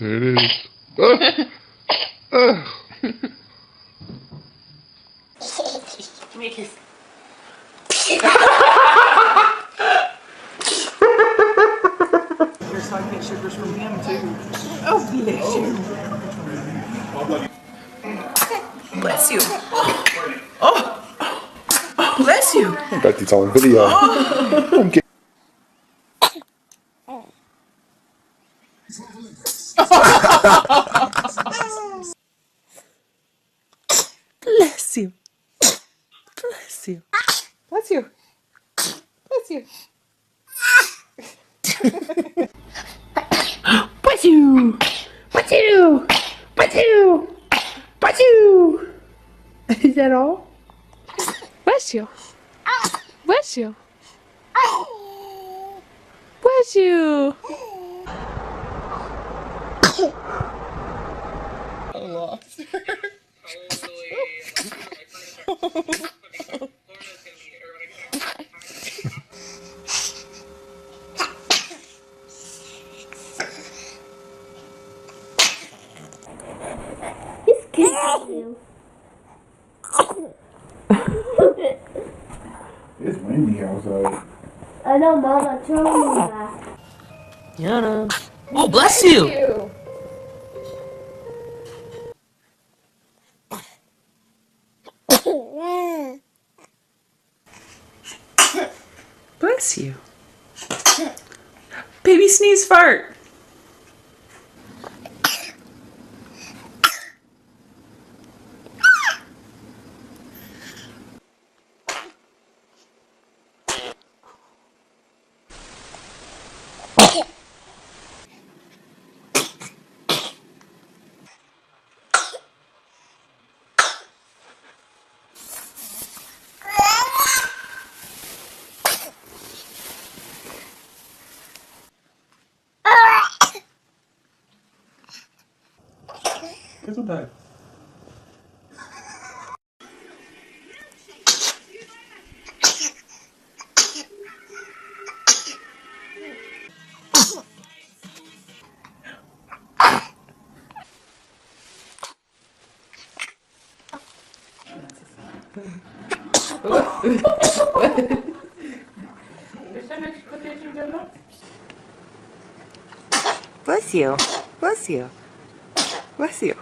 There it is. Give me a kiss. Here's how I get sugars from him too. Oh, bless you. Bless you. Oh, bless you. Betty's on video. Oh. Bless you. Bless you. Bless you. Bless you. Bless you. Bless you. Bless you. Bless you. Is that all? Bless you. Bless you. Bless you. I lost. He's kissing you. It's windy outside. I know, Mama told me that. Yana. Oh, bless you. Bless you. Baby sneeze fart. Gesundheit. Bless you. Bless you. Bless you.